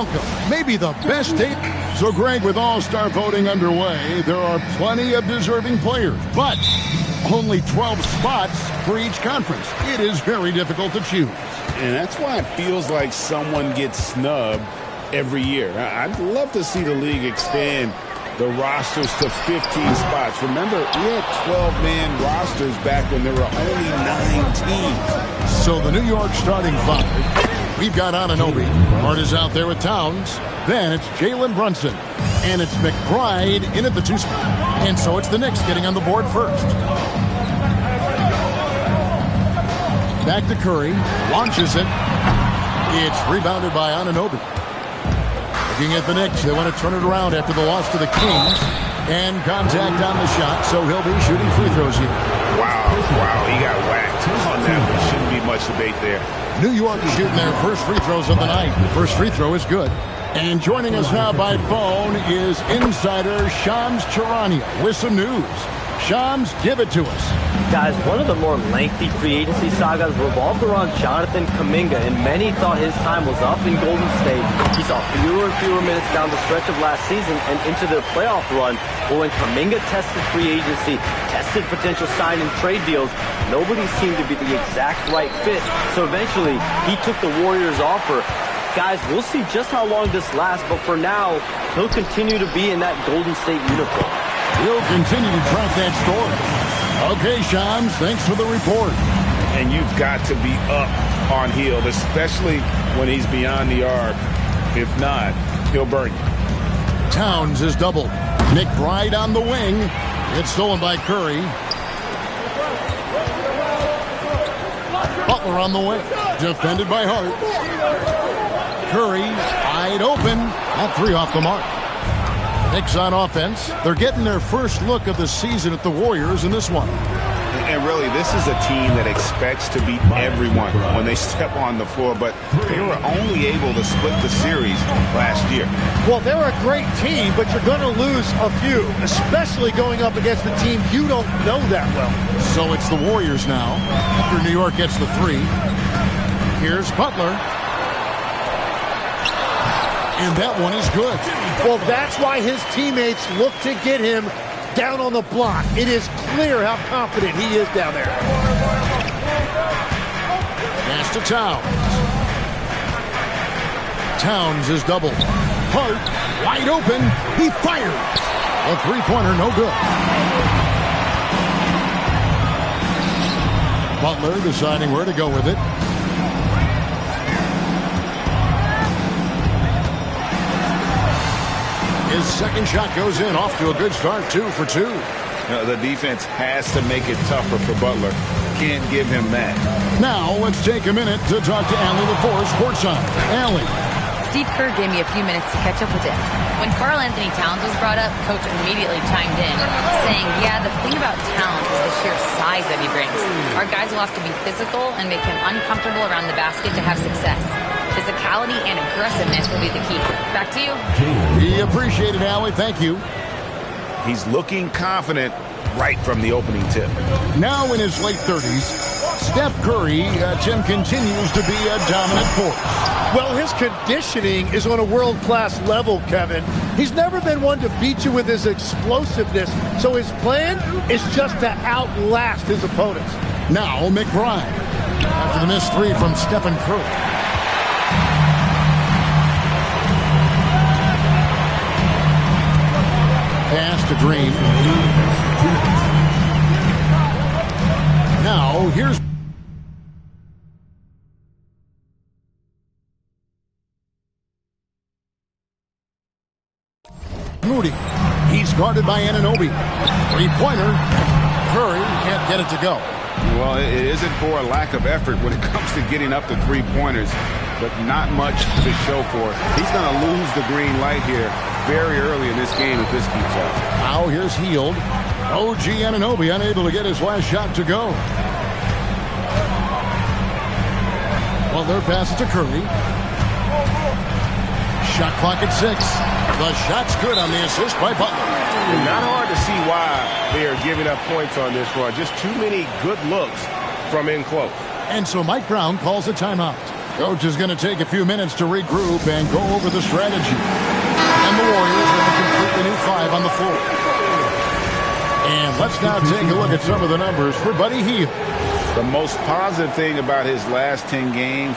welcome. Maybe the best day. So, Greg, with All-Star voting underway, there are plenty of deserving players, but only 12 spots for each conference. It is very difficult to choose. And that's why it feels like someone gets snubbed every year. I'd love to see the league expand the rosters to 15 spots. Remember, we had 12-man rosters back when there were only 9 teams. So the New York starting five. We've got Anunoby. Hart is out there with Towns. Then it's Jalen Brunson. And it's McBride in at the 2 spot. And so it's the Knicks getting on the board first. Back to Curry. Launches it. It's rebounded by Anunoby. Looking at the Knicks, they want to turn it around after the loss to the Kings. And contact on the shot, so he'll be shooting free throws here. Wow, he got whacked on that one. Shouldn't be much debate there. New York shooting their first free throws of the night. The first free throw is good. And joining us now by phone is insider Shams Charania with some news. Shams, give it to us. Guys, one of the more lengthy free agency sagas revolved around Jonathan Kuminga, and many thought his time was up in Golden State. He saw fewer and fewer minutes down the stretch of last season and into the playoff run. But when Kuminga tested free agency, tested potential sign and trade deals, nobody seemed to be the exact right fit. So eventually, he took the Warriors' offer. Guys, we'll see just how long this lasts, but for now, he'll continue to be in that Golden State uniform. We'll continue to track that story. Okay, Shams, thanks for the report. And you've got to be up on Hield, especially when he's beyond the arc. If not, he'll burn you. Towns is doubled. McBride on the wing. It's stolen by Curry. Butler on the wing. Defended by Hart. Curry wide open. That 3 off the mark. Knicks on offense. They're getting their first look of the season at the Warriors in this one. And really, this is a team that expects to beat everyone when they step on the floor, but they were only able to split the series last year. Well, they're a great team, but you're going to lose a few, especially going up against a team you don't know that well. So it's the Warriors now, after New York gets the 3. Here's Butler. And that one is good. Well, that's why his teammates look to get him down on the block. It is clear how confident he is down there. Pass to Towns. Towns is doubled. Hart, wide open. He fired. A 3-pointer, no good. Butler deciding where to go with it. His second shot goes in, off to a good start, 2 for 2. The defense has to make it tougher for Butler. Can't give him that. Now, let's take a minute to talk to Allie LaForce, courtside. Allie. Steve Kerr gave me a few minutes to catch up with him. When Karl Anthony Towns was brought up, Coach immediately chimed in, saying, yeah, the thing about Towns is the sheer size that he brings. Our guys will have to be physical and make him uncomfortable around the basket to have success. Physicality and aggressiveness will be the key. Back to you. We appreciate it, Allie. Thank you. He's looking confident right from the opening tip. Now in his late 30s, Steph Curry, Tim, continues to be a dominant force. Well, his conditioning is on a world-class level, Kevin. He's never been one to beat you with his explosiveness, so his plan is just to outlast his opponents. Now McBride, after the missed 3 from Stephen Curry. Pass to Green. Now, here's Moody. He's guarded by Anunoby. 3-pointer. Curry can't get it to go. Well, it isn't for a lack of effort when it comes to getting up to 3-pointers, but not much to show for it. He's going to lose the green light here very early in this game if this keeps up. Now here's Hield. OG Anunoby unable to get his last shot to go. Well, their pass to Curry. Shot clock at 6. The shot's good on the assist by Butler. Not hard to see why they are giving up points on this run. Just too many good looks from in close. And so Mike Brown calls a timeout. Coach is going to take a few minutes to regroup and go over the strategy. And the Warriors with a completely new 5 on the floor. And let's now take a look at some of the numbers for Buddy Hield. The most positive thing about his last 10 games,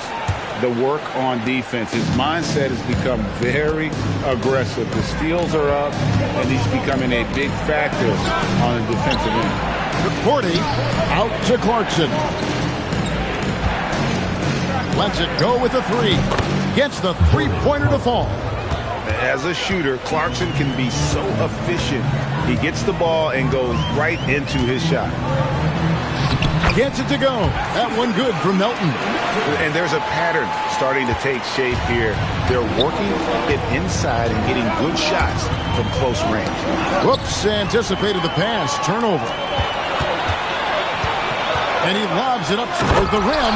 the work on defense. His mindset has become very aggressive. The steals are up, and he's becoming a big factor on the defensive end. McCourty out to Clarkson. Lets it go with the 3. Gets the three-pointer to fall. As a shooter, Clarkson can be so efficient. He gets the ball and goes right into his shot. Gets it to go. That one good from Melton. And there's a pattern starting to take shape here. They're working it inside and getting good shots from close range. Whoops, anticipated the pass. Turnover. And he lobs it up toward the rim.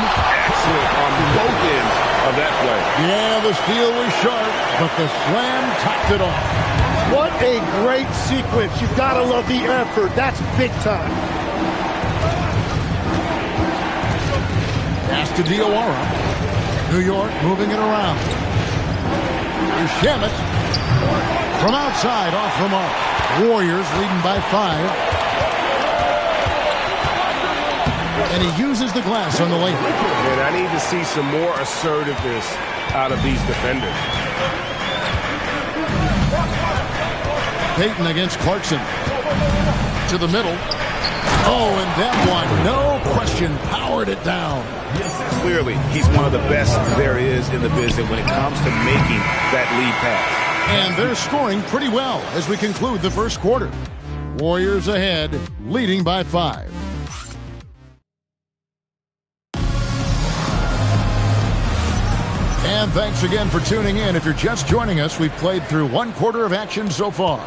Excellent on both ends of that play. Yeah, the steal was sharp, but the slam topped it off. What a great sequence. You've got to love the effort. That's big time. Pass to Diawara. New York moving it around. Here's Shamet. From outside, off the mark. Warriors leading by 5. And he uses the glass on the layup. And I need to see some more assertiveness out of these defenders. Payton against Clarkson. To the middle. Oh, and that one, no question, powered it down. Clearly, he's one of the best there is in the business when it comes to making that lead pass. And they're scoring pretty well as we conclude the first quarter. Warriors ahead, leading by 5. And thanks again for tuning in. If you're just joining us, we've played through one quarter of action so far.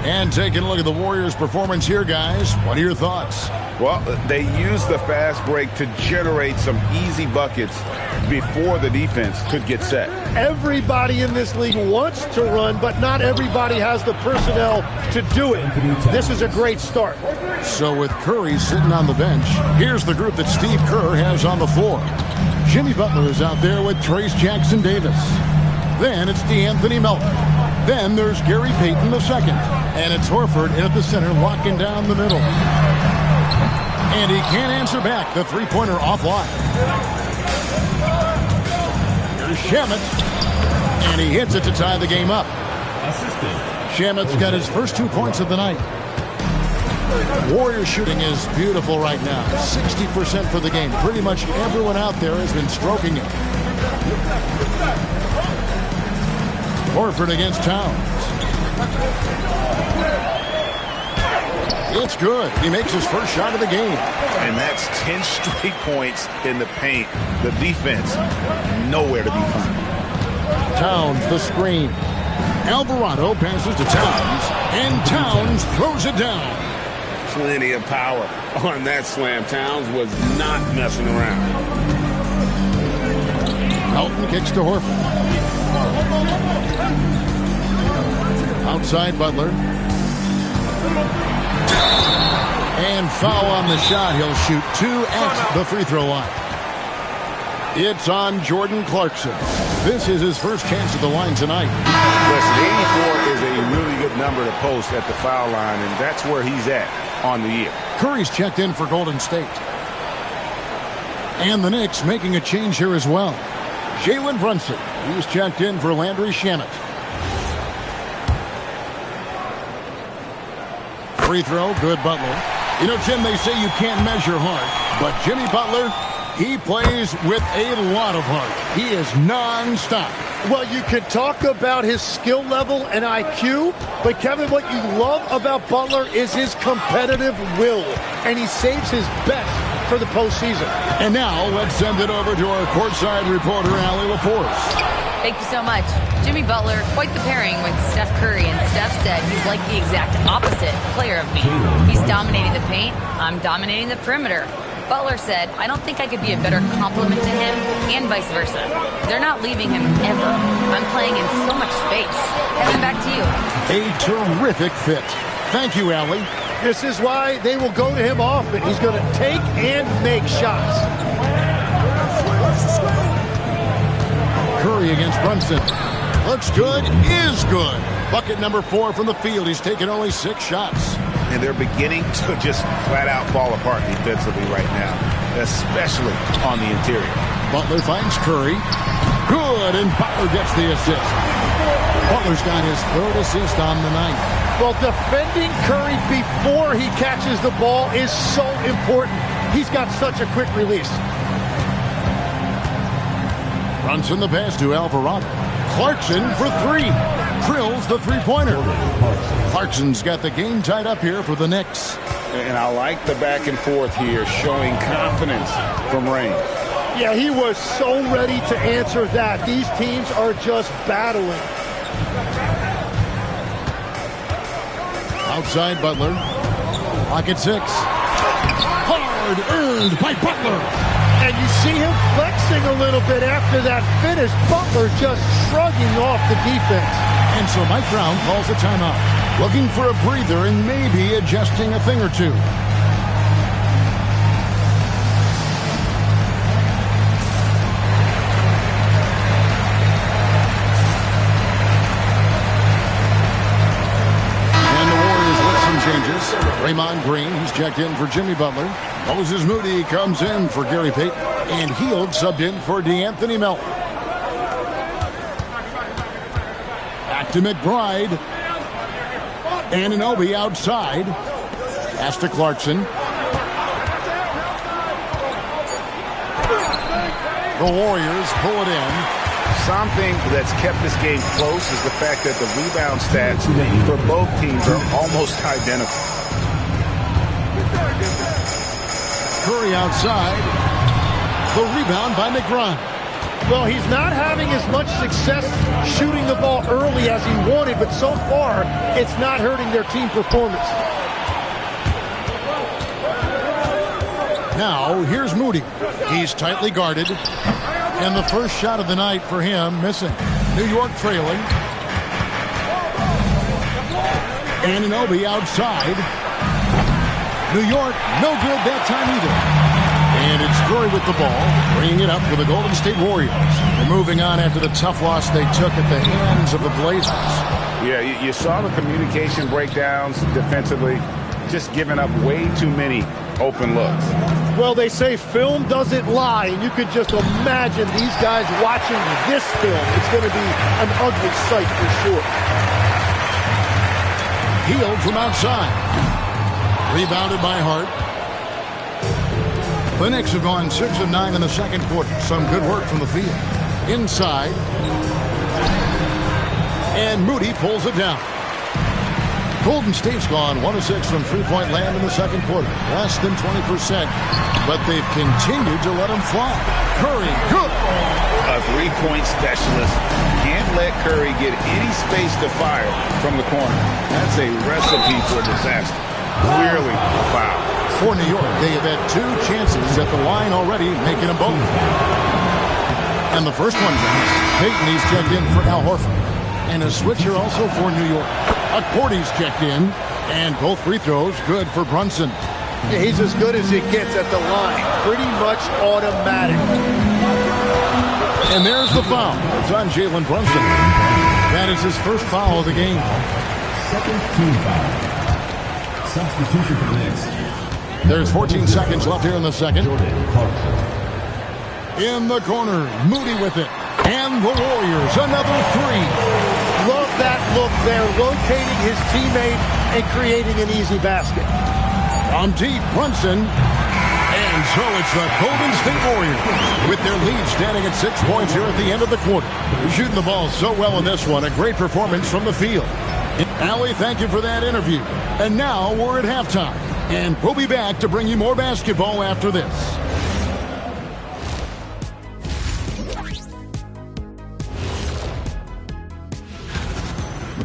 And taking a look at the Warriors' performance here, guys. What are your thoughts? Well, they used the fast break to generate some easy buckets before the defense could get set. Everybody in this league wants to run, but not everybody has the personnel to do it. This is a great start. So with Curry sitting on the bench, here's the group that Steve Kerr has on the floor. Jimmy Butler is out there with Trace Jackson Davis. Then it's DeAnthony Melton. Then there's Gary Payton II. And it's Horford in at the center, locking down the middle. And he can't answer back. The three-pointer offline. Here's Shamet. And he hits it to tie the game up. Shamet's got his first 2 points of the night. Warrior shooting is beautiful right now. 60% for the game. Pretty much everyone out there has been stroking it. Horford against Towns. It's good. He makes his first shot of the game. And that's 10 straight points in the paint. The defense, nowhere to be found. Towns, the screen. Alvarado passes to Towns. And Towns throws it down. Plenty of power on that slam. Towns was not messing around. Melton kicks to Horford. Outside Butler. And foul on the shot. He'll shoot 2 at the free throw line. It's on Jordan Clarkson. This is his first chance at the line tonight. Listen, 84 is a really good number to post at the foul line, and that's where he's at on the year. Curry's checked in for Golden State. And the Knicks making a change here as well. Jalen Brunson, he's checked in for Landry Shamet. Free throw, good Butler. You know, Tim, they say you can't measure heart, but Jimmy Butler, he plays with a lot of heart. He is non-stop. Well, you could talk about his skill level and IQ, but Kevin, what you love about Butler is his competitive will, and he saves his best for the postseason. And now let's send it over to our courtside reporter, Allie LaForce. Thank you so much. Jimmy Butler, quite the pairing with Steph Curry, and Steph said he's like the exact opposite player of me. He's dominating the paint, I'm dominating the perimeter. Butler said, I don't think I could be a better complement to him, and vice versa. They're not leaving him ever. I'm playing in so much space. Kevin, back to you. A terrific fit. Thank you, Allie. This is why they will go to him often. He's going to take and make shots. Curry against Brunson. Looks good, is good. Bucket number 4 from the field. He's taken only 6 shots. And they're beginning to just flat out fall apart defensively right now, especially on the interior. Butler finds Curry. Good, and Butler gets the assist. Butler's got his 3rd assist on the night. Well, defending Curry before he catches the ball is so important. He's got such a quick release. Brunson the pass to Alvarado. Clarkson for 3. Drills the three-pointer. Clarkson's got the game tied up here for the Knicks. And I like the back and forth here, showing confidence from Rain. Yeah, he was so ready to answer that. These teams are just battling. Outside Butler. Pocket 6. Hard earned by Butler. And you see him flexing a little bit after that finish. Butler just shrugging off the defense. And so Mike Brown calls a timeout. Looking for a breather and maybe adjusting a thing or two. Draymond Green, he's checked in for Jimmy Butler. Moses Moody comes in for Gary Payton. And Hield subbed in for DeAnthony Melton. Back to McBride. Anunoby outside. Pass to Clarkson. The Warriors pull it in. Something that's kept this game close is the fact that the rebound stats for both teams are almost identical. Curry outside. The rebound by McBride. Well, he's not having as much success shooting the ball early as he wanted, but so far, it's not hurting their team performance. Now, here's Moody. He's tightly guarded. And the first shot of the night for him, missing. New York trailing. Anunoby outside. New York, no good that time either. And it's Curry with the ball, bringing it up for the Golden State Warriors. They're moving on after the tough loss they took at the hands of the Blazers. Yeah, you saw the communication breakdowns defensively, just giving up way too many open looks. Well, they say film doesn't lie, and you could just imagine these guys watching this film. It's going to be an ugly sight for sure. Hield from outside. Rebounded by Hart. The Knicks have gone 6 of 9 in the second quarter. Some good work from the field. Inside. And Moody pulls it down. Golden State's gone 1 of 6 from three-point land in the second quarter. Less than 20%. But they've continued to let him fly. Curry, good. A three-point specialist. Can't let Curry get any space to fire from the corner. That's a recipe for disaster. Clearly a foul. For New York, they have had 2 chances at the line already, making them both. And the first one comes. Payton, he's checked in for Al Horford. And a switcher also for New York. Cordy's checked in, and both free throws good for Brunson. Yeah, he's as good as it gets at the line. Pretty much automatic. And there's the foul. It's on Jalen Brunson. That is his first foul of the game. Second team foul. Substitution for the Knicks. There's 14 seconds left here in the second. In the corner, Moody with it. And the Warriors, another 3. Love that look there, locating his teammate and creating an easy basket. From deep, Brunson. And so it's the Golden State Warriors with their lead standing at 6 points here at the end of the quarter. They're shooting the ball so well in this one. A great performance from the field. Allie, thank you for that interview. And now we're at halftime. And we'll be back to bring you more basketball after this.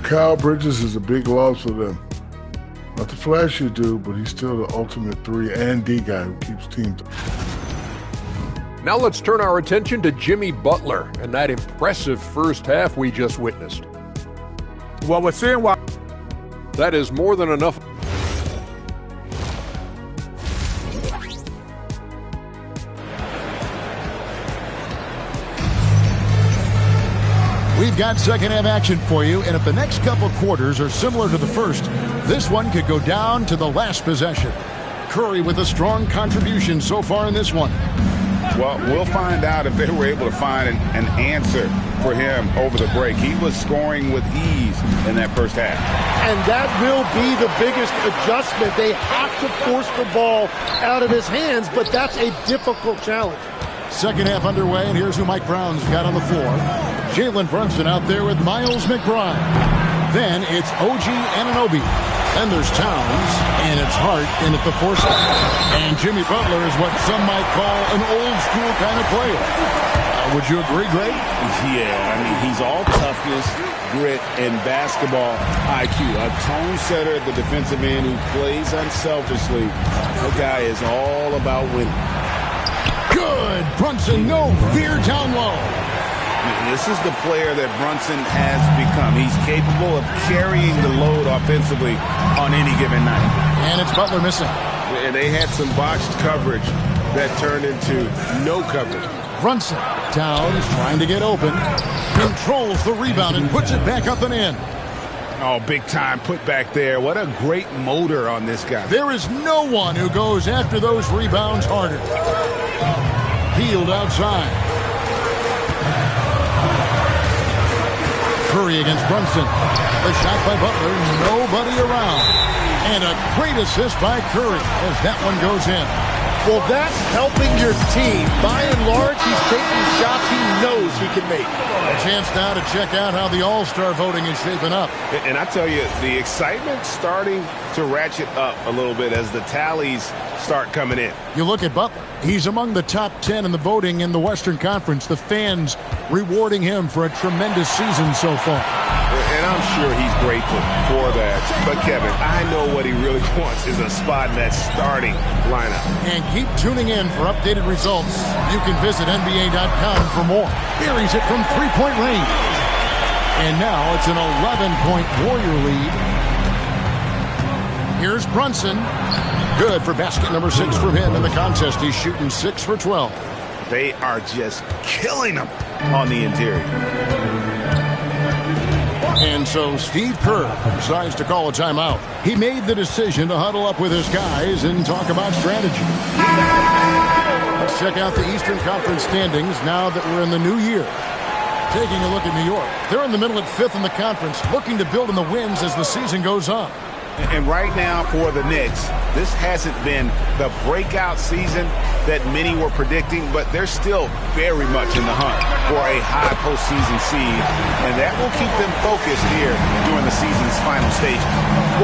Kyle Bridges is a big loss for them. Not the flashy dude, but he's still the ultimate 3 and D guy who keeps teams. Now let's turn our attention to Jimmy Butler and that impressive first half we just witnessed. Well, we're seeing why. That is more than enough. We've got second half action for you, and if the next couple quarters are similar to the first, this one could go down to the last possession. Curry with a strong contribution so far in this one. Well, we'll find out if they were able to find an answer for him over the break. He was scoring with ease in that first half. And that will be the biggest adjustment. They have to force the ball out of his hands, but that's a difficult challenge. Second half underway, and here's who Mike Brown's got on the floor. Jalen Brunson out there with Miles McBride. Then it's OG Anunoby. Then there's Towns, and it's Hart in at the four spot. And Jimmy Butler is what some might call an old-school kind of player. Would you agree, Greg? Yeah, I mean, he's all toughness, grit, and basketball IQ. A tone setter, the defensive end who plays unselfishly. The guy is all about winning. Good. Brunson, no fear down low. This is the player that Brunson has become. He's capable of carrying the load offensively on any given night. And it's Butler missing. And they had some botched coverage that turned into no coverage. Brunson, Towns trying to get open, controls the rebound and puts it back up and in. Oh, big time put back there. What a great motor on this guy. There is no one who goes after those rebounds harder. Healed outside. Curry against Brunson. The shot by Butler, nobody around. And a great assist by Curry as that one goes in. Well, that's helping your team. By and large, he's taking shots he knows he can make. A chance now to check out how the All-Star voting is shaping up. And I tell you, the excitement's starting to ratchet up a little bit as the tallies start coming in. You look at Butler. He's among the top 10 in the voting in the Western Conference. The fans rewarding him for a tremendous season so far. And I'm sure he's grateful for that. But, Kevin, I know what he really wants is a spot in that starting lineup. And keep tuning in for updated results. You can visit NBA.com for more. Here he's it from three-point range. And now it's an 11-point Warrior lead. Here's Brunson. Good for basket number 6 from him in the contest. He's shooting 6 for 12. They are just killing him on the interior. And so Steve Kerr decides to call a timeout. He made the decision to huddle up with his guys and talk about strategy. Let's check out the Eastern Conference standings now that we're in the new year. Taking a look at New York. They're in the middle at 5th in the conference, looking to build on the wins as the season goes on. And right now for the Knicks, this hasn't been the breakout season that many were predicting, but they're still very much in the hunt for a high postseason seed, and that will keep them focused here during the season's final stage.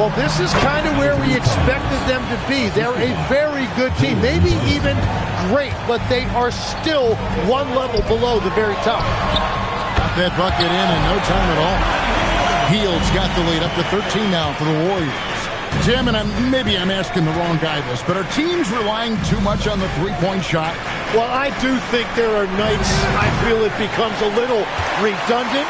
Well, this is kind of where we expected them to be. They're a very good team, maybe even great, but they are still one level below the very top. Got that bucket in no time at all. Hield's got the lead up to 13 now for the Warriors. Jim, and maybe I'm asking the wrong guy this, but are teams relying too much on the three-point shot? Well, I do think there are nights I feel it becomes a little redundant,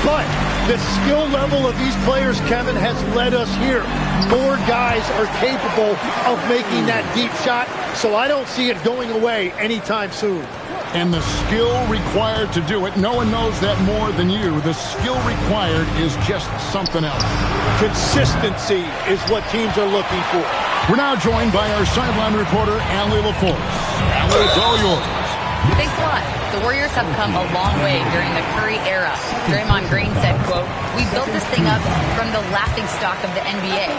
but the skill level of these players, Kevin, has led us here. More guys are capable of making that deep shot, so I don't see it going away anytime soon. And the skill required to do it, no one knows that more than you. The skill required is just something else. Consistency is what teams are looking for. We're now joined by our sideline reporter, Allie LaForce. Allie, it's all yours. Thanks a lot. The Warriors have come a long way during the Curry era. Draymond Green said, quote, "We built this thing up from the laughingstock of the NBA.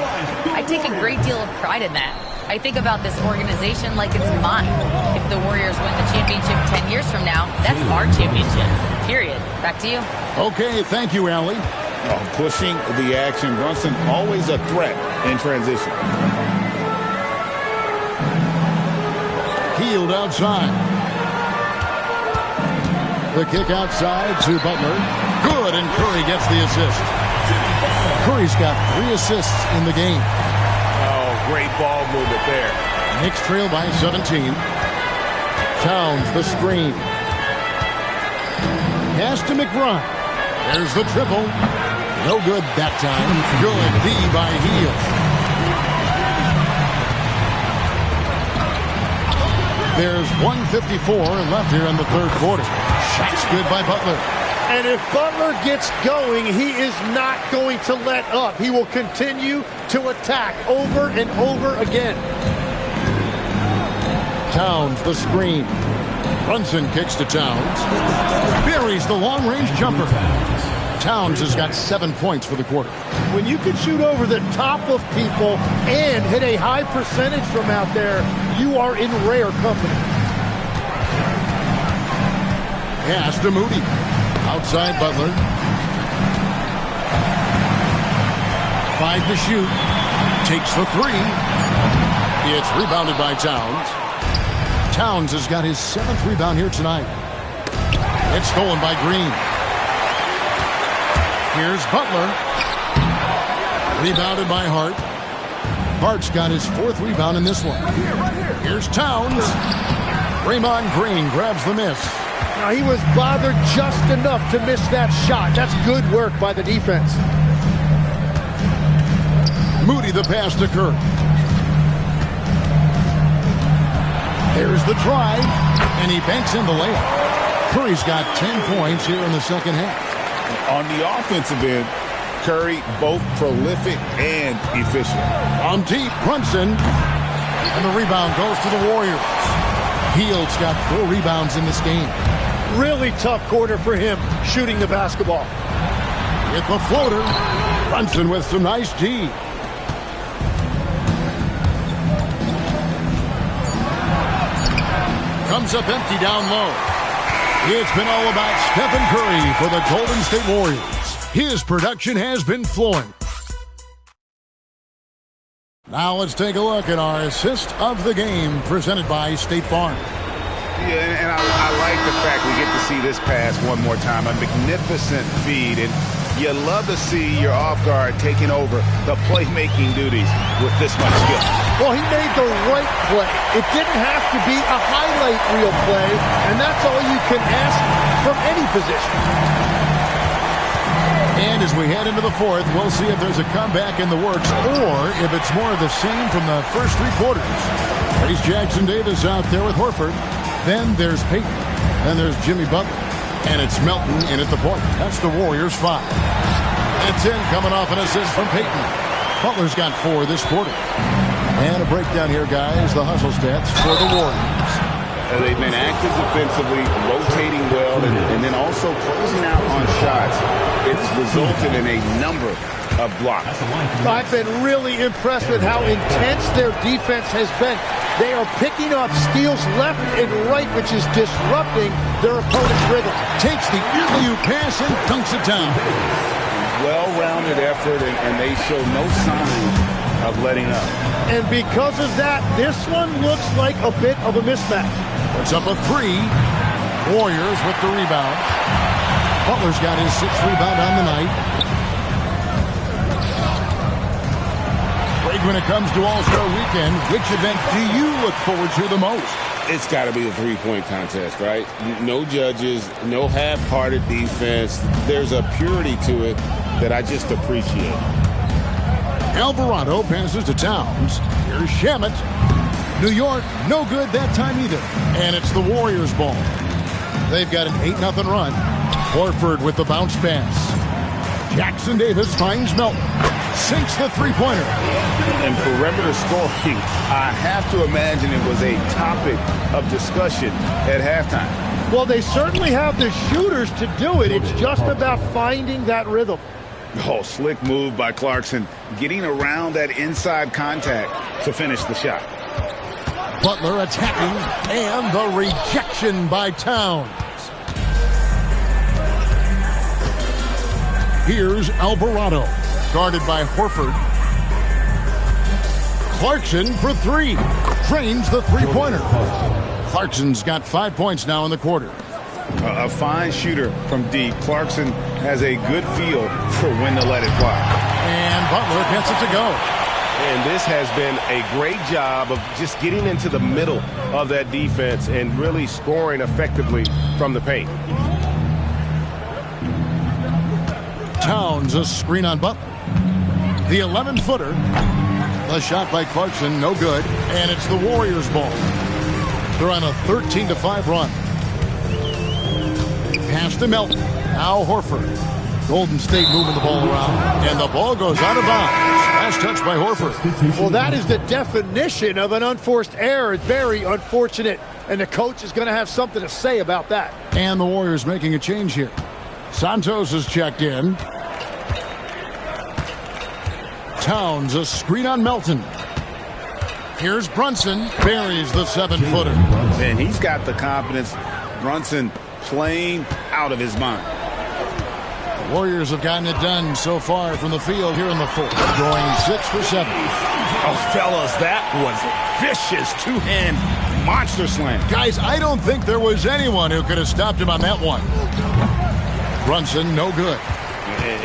I take a great deal of pride in that. I think about this organization like it's mine. If the Warriors win the championship 10 years from now, that's our championship. Period." Back to you. Okay, thank you, Allie. Pushing the action. Brunson always a threat in transition. Hield outside. The kick outside to Butler. Good, and Curry gets the assist. Curry's got 3 assists in the game. Great ball movement there. Knicks trail by 17. Towns the screen. Pass to McBride. There's the triple. No good that time. Good D by Hield. There's 1:54 left here in the third quarter. Shot's good by Butler. And if Butler gets going, he is not going to let up. He will continue to attack over and over again. Towns, the screen. Brunson kicks to Towns. Buries the long-range jumper. Towns has got 7 points for the quarter. When you can shoot over the top of people and hit a high percentage from out there, you are in rare company. Pass to Moody. Outside Butler. 5 to shoot. Takes the 3. It's rebounded by Towns. Towns has got his 7th rebound here tonight. It's stolen by Green. Here's Butler. Rebounded by Hart. Hart's got his 4th rebound in this one. Here's Towns. Draymond Green grabs the miss. Now he was bothered just enough to miss that shot. That's good work by the defense. Moody the pass to Curry. There's the drive, and he banks in the layup. Curry's got 10 points here in the second half. On the offensive end, Curry both prolific and efficient. On deep, Brunson, and the rebound goes to the Warriors. Hield's got 4 rebounds in this game. Really tough quarter for him shooting the basketball. With the floater, Brunson with some nice D. Comes up empty down low. It's been all about Stephen Curry for the Golden State Warriors. His production has been flowing. Now let's take a look at our assist of the game presented by State Farm. Yeah, and I like the fact we get to see this pass one more time. A magnificent feed, and you love to see your off guard taking over the playmaking duties with this much skill. Well, he made the right play. It didn't have to be a highlight reel play, and that's all you can ask from any position. And as we head into the 4th, we'll see if there's a comeback in the works or if it's more of the same from the first 3 quarters. There's Jackson Davis out there with Horford. Then there's Payton. Then there's Jimmy Butler. And it's Melton in at the point. That's the Warriors' 5. That's in coming off an assist from Payton. Butler's got 4 this quarter. And a breakdown here, guys. The hustle stats for the Warriors. They've been active defensively, rotating well, and then also closing out on shots. It's resulted in a number of blocks. I've been really impressed with how intense their defense has been. They are picking up steals left and right, which is disrupting their opponent's rhythm. Takes the alley-oop pass and dunks it down. Well-rounded effort, and they show no sign of letting up. And because of that, this one looks like a bit of a mismatch. Puts up a 3. Warriors with the rebound. Butler's got his 6th rebound on the night. Greg, when it comes to All-Star Weekend, which event do you look forward to the most? It's got to be the three-point contest, right? No judges, no half-hearted defense. There's a purity to it that I just appreciate. Alvarado passes to Towns. Here's Shamet. New York, no good that time either. And it's the Warriors' ball. They've got an 8-0 run. Horford with the bounce pass. Jackson Davis finds Melton. Sinks the three-pointer. And perimeter scoring, I have to imagine it was a topic of discussion at halftime. Well, they certainly have the shooters to do it. It's just about finding that rhythm. Oh, slick move by Clarkson, getting around that inside contact to finish the shot. Butler attacking, and the rejection by Towns. Here's Alvarado, guarded by Horford. Clarkson for 3. Drains the three-pointer. Clarkson's got 5 points now in the quarter. A fine shooter from deep. Clarkson has a good feel for when to let it fly. And Butler gets it to go. And this has been a great job of just getting into the middle of that defense and really scoring effectively from the paint. Towns, a screen on Butler. The 11-footer. The shot by Clarkson, no good. And it's the Warriors' ball. They're on a 13-5 run. Pass to Melton. Now Horford. Golden State moving the ball around, and the ball goes out of bounds. Last touch by Horford. Well, that is the definition of an unforced error. It's very unfortunate, and the coach is going to have something to say about that. And the Warriors making a change here. Santos is checked in. Towns, a screen on Melton. Here's Brunson, buries the 7-footer. And he's got the confidence. Brunson playing out of his mind. The Warriors have gotten it done so far from the field here in the fourth, going 6 for 7. Oh, fellas, that was vicious two-hand monster slam. Guys, I don't think there was anyone who could have stopped him on that one. Brunson, no good.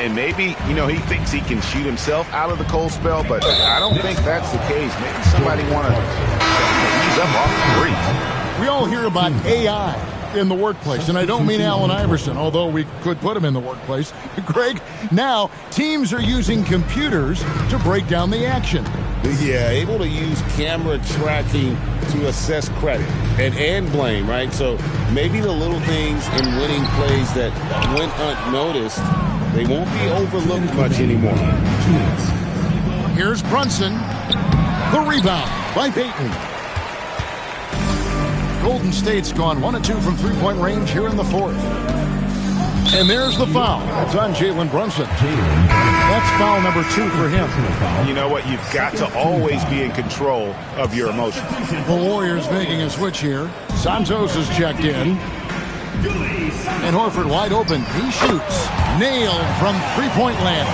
And maybe, he thinks he can shoot himself out of the cold spell, but I don't think that's the case. Maybe somebody want to ease up off the threes. We all hear about AI in the workplace, and I don't mean Allen Iverson, although we could put him in the workplace. Greg, now teams are using computers to break down the action. Yeah, able to use camera tracking to assess credit and blame, right? So maybe the little things in winning plays that went unnoticed, they won't be overlooked much anymore. Here's Brunson. The rebound by Payton. Golden State's gone 1 of 2 from three-point range here in the fourth. And there's the foul. It's on Jalen Brunson. That's foul number 2 for him. You know what? You've got to always be in control of your emotions. The Warriors making a switch here. Santos is checked in. And Horford wide open. He shoots. Nailed from three-point land.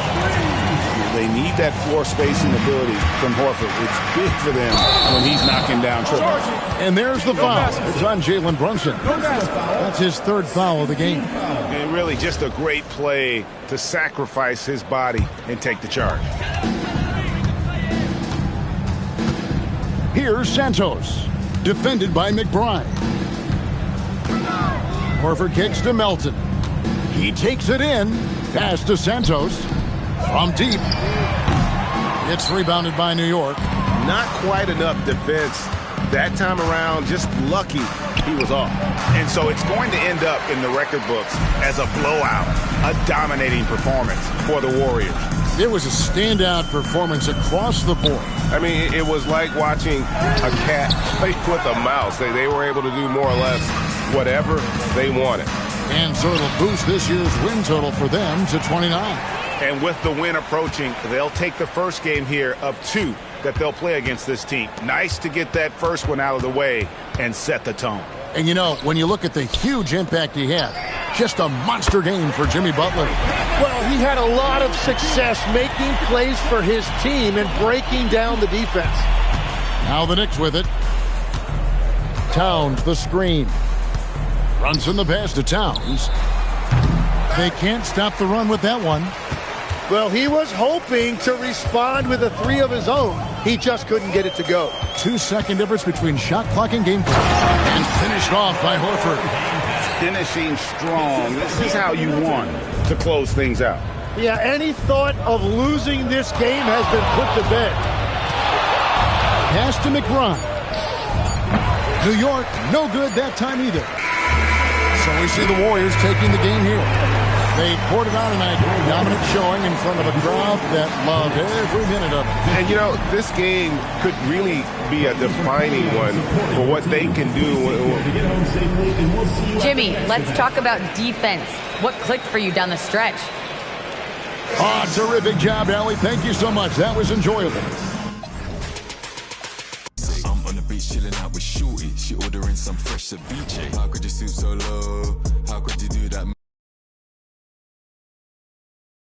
They need that floor spacing ability from Horford. It's big for them when he's knocking down triples. And there's the foul. It's on Jalen Brunson. That's his 3rd foul of the game. And really just a great play to sacrifice his body and take the charge. Here's Santos. Defended by McBride. Horford kicks to Melton. He takes it in. Pass to Santos. From deep. It's rebounded by New York. Not quite enough defense that time around. Just lucky he was off. And so it's going to end up in the record books as a blowout, a dominating performance for the Warriors. It was a standout performance across the board. I mean, it was like watching a cat play with a mouse. They were able to do more or less whatever they wanted. And so it'll boost this year's win total for them to 29. And with the win approaching, they'll take the first game here of 2 that they'll play against this team. Nice to get that first one out of the way and set the tone. And when you look at the huge impact he had, just a monster game for Jimmy Butler. Well, he had a lot of success making plays for his team and breaking down the defense. Now the Knicks with it. Towns the screen. Runs in the pass to Towns. They can't stop the run with that one. Well, he was hoping to respond with a 3 of his own. He just couldn't get it to go. 2-second difference between shot clock and game clock. And finished off by Horford. Finishing strong. This is how you want to close things out. Yeah, any thought of losing this game has been put to bed. Pass to McBride. New York, no good that time either. So we see the Warriors taking the game here. They poured it on tonight, dominant showing in front of a crowd that loved every minute of it. And this game could really be a defining one for what they can do. Jimmy, let's talk about defense. What clicked for you down the stretch? Oh, terrific job, Allie. Thank you so much. That was enjoyable. I'm on the beach chilling out with Shorty. She ordering some fresh ceviche. Margaret just soup so